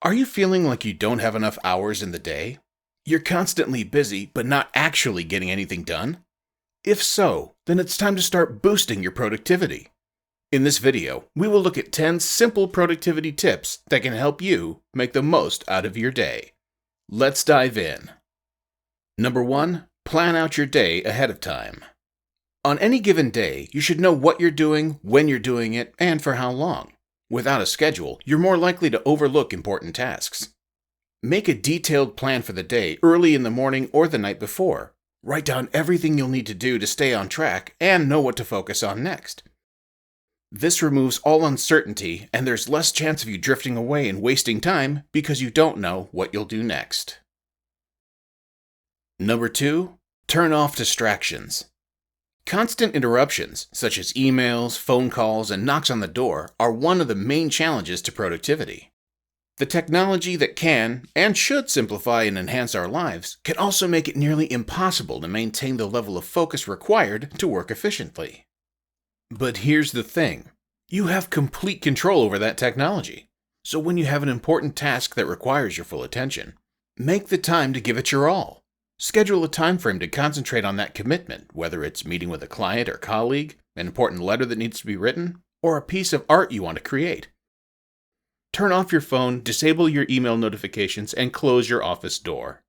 Are you feeling like you don't have enough hours in the day? You're constantly busy, but not actually getting anything done? If so, then it's time to start boosting your productivity. In this video, we will look at 10 simple productivity tips that can help you make the most out of your day. Let's dive in. Number 1. Plan out your day ahead of time. On any given day, you should know what you're doing, when you're doing it, and for how long. Without a schedule, you're more likely to overlook important tasks. Make a detailed plan for the day early in the morning or the night before. Write down everything you'll need to do to stay on track and know what to focus on next. This removes all uncertainty, and there's less chance of you drifting away and wasting time because you don't know what you'll do next. Number 2. Turn off distractions. Constant interruptions, such as emails, phone calls, and knocks on the door, are one of the main challenges to productivity. The technology that can and should simplify and enhance our lives can also make it nearly impossible to maintain the level of focus required to work efficiently. But here's the thing. You have complete control over that technology. So when you have an important task that requires your full attention, make the time to give it your all. Schedule a time frame to concentrate on that commitment, whether it's meeting with a client or colleague, an important letter that needs to be written, or a piece of art you want to create. Turn off your phone, disable your email notifications, and close your office door.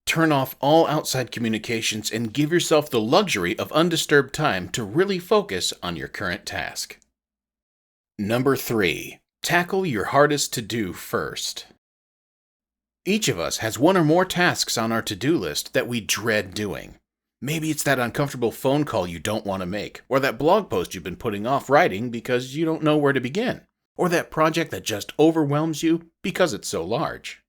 Turn off all outside communications and give yourself the luxury of undisturbed time to really focus on your current task. Number 3. Tackle your hardest to-do first. Each of us has one or more tasks on our to-do list that we dread doing. Maybe it's that uncomfortable phone call you don't want to make, or that blog post you've been putting off writing because you don't know where to begin, or that project that just overwhelms you because it's so large.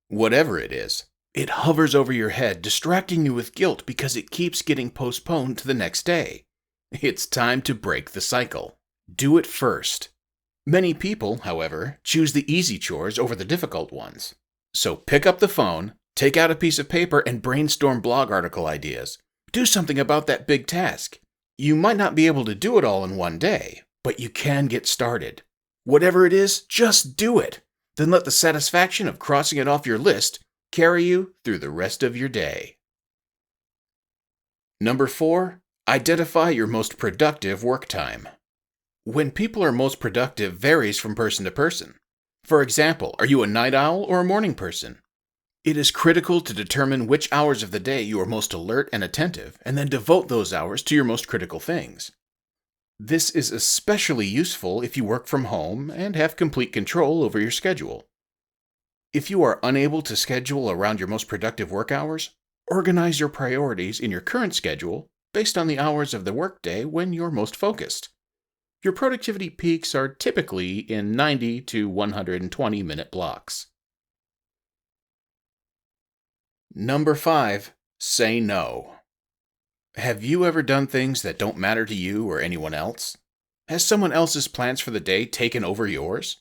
Whatever it is, it hovers over your head, distracting you with guilt because it keeps getting postponed to the next day. It's time to break the cycle. Do it first. Many people, however, choose the easy chores over the difficult ones. So pick up the phone, take out a piece of paper, and brainstorm blog article ideas. Do something about that big task. You might not be able to do it all in one day, but you can get started. Whatever it is, just do it. Then let the satisfaction of crossing it off your list carry you through the rest of your day. Number 4. Identify your most productive work time. When people are most productive varies from person to person. For example, are you a night owl or a morning person? It is critical to determine which hours of the day you are most alert and attentive, and then devote those hours to your most critical things. This is especially useful if you work from home and have complete control over your schedule. If you are unable to schedule around your most productive work hours, organize your priorities in your current schedule based on the hours of the workday when you're most focused. Your productivity peaks are typically in 90 to 120-minute blocks. Number 5. Say no. Have you ever done things that don't matter to you or anyone else? Has someone else's plans for the day taken over yours?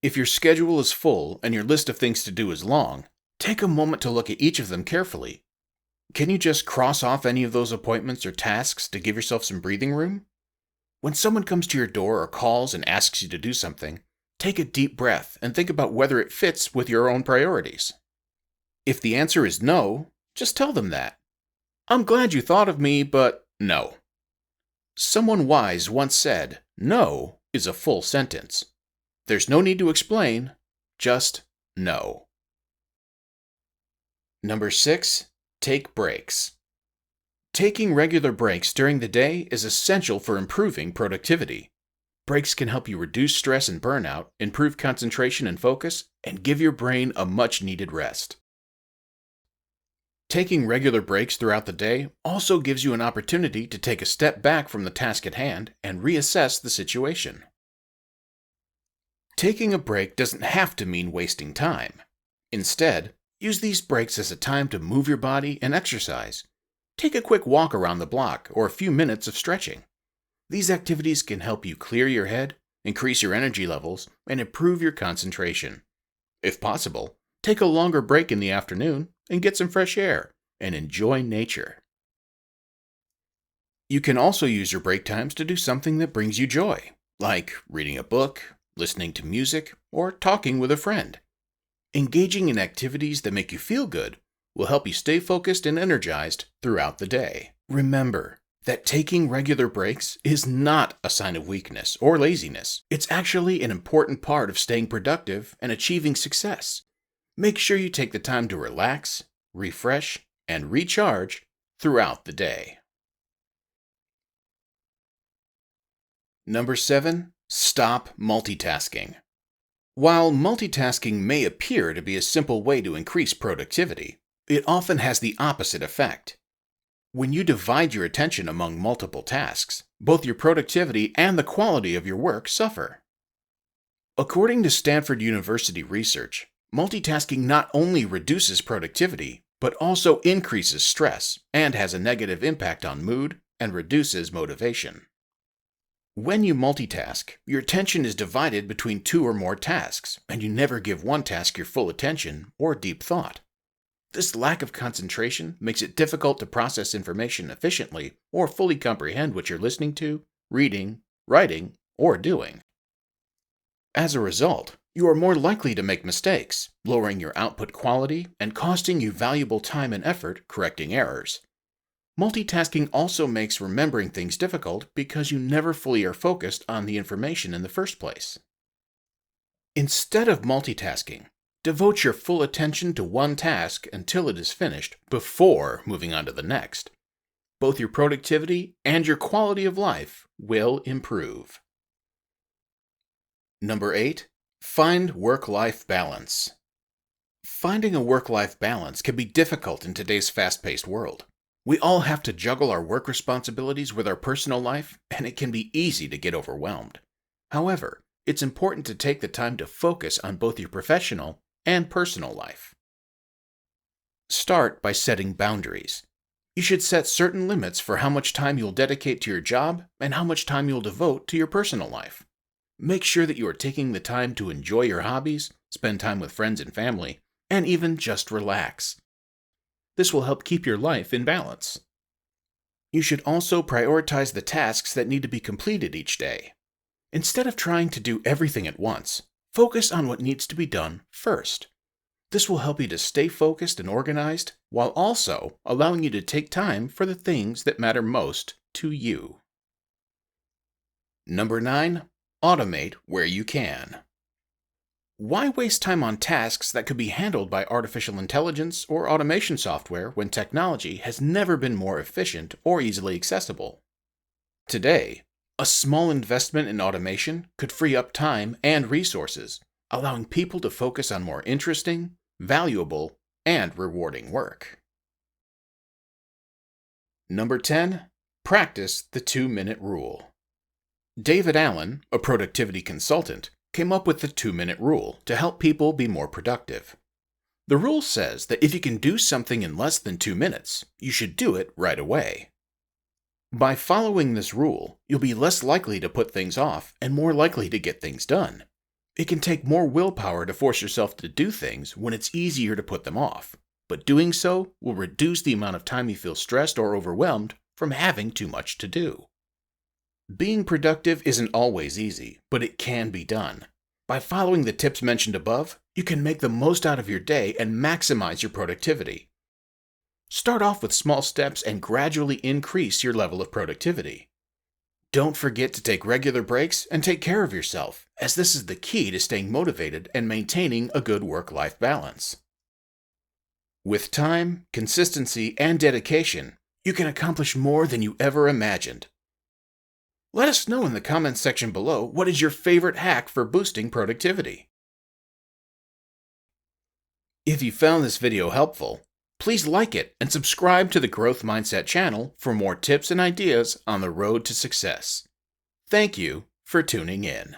If your schedule is full and your list of things to do is long, take a moment to look at each of them carefully. Can you just cross off any of those appointments or tasks to give yourself some breathing room? When someone comes to your door or calls and asks you to do something, take a deep breath and think about whether it fits with your own priorities. If the answer is no, just tell them that. I'm glad you thought of me, but no. Someone wise once said, no is a full sentence. There's no need to explain, just no. Number 6. Take breaks. Taking regular breaks during the day is essential for improving productivity. Breaks can help you reduce stress and burnout, improve concentration and focus, and give your brain a much-needed rest. Taking regular breaks throughout the day also gives you an opportunity to take a step back from the task at hand and reassess the situation. Taking a break doesn't have to mean wasting time. Instead, use these breaks as a time to move your body and exercise. Take a quick walk around the block or a few minutes of stretching. These activities can help you clear your head, increase your energy levels, and improve your concentration. If possible, take a longer break in the afternoon and get some fresh air and enjoy nature. You can also use your break times to do something that brings you joy, like reading a book, listening to music, or talking with a friend. Engaging in activities that make you feel good will help you stay focused and energized throughout the day. Remember that taking regular breaks is not a sign of weakness or laziness. It's actually an important part of staying productive and achieving success. Make sure you take the time to relax, refresh, and recharge throughout the day. Number 7. Stop multitasking. While multitasking may appear to be a simple way to increase productivity, it often has the opposite effect. When you divide your attention among multiple tasks, both your productivity and the quality of your work suffer. According to Stanford University research, multitasking not only reduces productivity, but also increases stress and has a negative impact on mood and reduces motivation. When you multitask, your attention is divided between 2 or more tasks, and you never give one task your full attention or deep thought. This lack of concentration makes it difficult to process information efficiently or fully comprehend what you're listening to, reading, writing, or doing. As a result, you are more likely to make mistakes, lowering your output quality and costing you valuable time and effort correcting errors. Multitasking also makes remembering things difficult because you never fully are focused on the information in the first place. Instead of multitasking, devote your full attention to one task until it is finished before moving on to the next. Both your productivity and your quality of life will improve. Number 8. Find work-life balance. Finding a work-life balance can be difficult in today's fast-paced world. We all have to juggle our work responsibilities with our personal life, and it can be easy to get overwhelmed. However, it's important to take the time to focus on both your professional and personal life. Start by setting boundaries. You should set certain limits for how much time you'll dedicate to your job and how much time you'll devote to your personal life. Make sure that you are taking the time to enjoy your hobbies, spend time with friends and family, and even just relax. This will help keep your life in balance. You should also prioritize the tasks that need to be completed each day. Instead of trying to do everything at once, focus on what needs to be done first. This will help you to stay focused and organized, while also allowing you to take time for the things that matter most to you. Number 9. Automate where you can. Why waste time on tasks that could be handled by artificial intelligence or automation software when technology has never been more efficient or easily accessible? Today, a small investment in automation could free up time and resources, allowing people to focus on more interesting, valuable, and rewarding work. Number 10. Practice the 2-minute rule. David Allen, a productivity consultant, came up with the 2-minute rule to help people be more productive. The rule says that if you can do something in less than 2 minutes, you should do it right away. By following this rule, you'll be less likely to put things off and more likely to get things done. It can take more willpower to force yourself to do things when it's easier to put them off, but doing so will reduce the amount of time you feel stressed or overwhelmed from having too much to do. Being productive isn't always easy, but it can be done. By following the tips mentioned above, you can make the most out of your day and maximize your productivity. Start off with small steps and gradually increase your level of productivity. Don't forget to take regular breaks and take care of yourself, as this is the key to staying motivated and maintaining a good work-life balance. With time, consistency, and dedication, you can accomplish more than you ever imagined. Let us know in the comments section below what is your favorite hack for boosting productivity. If you found this video helpful, please like it and subscribe to the Growth Mindset channel for more tips and ideas on the road to success. Thank you for tuning in.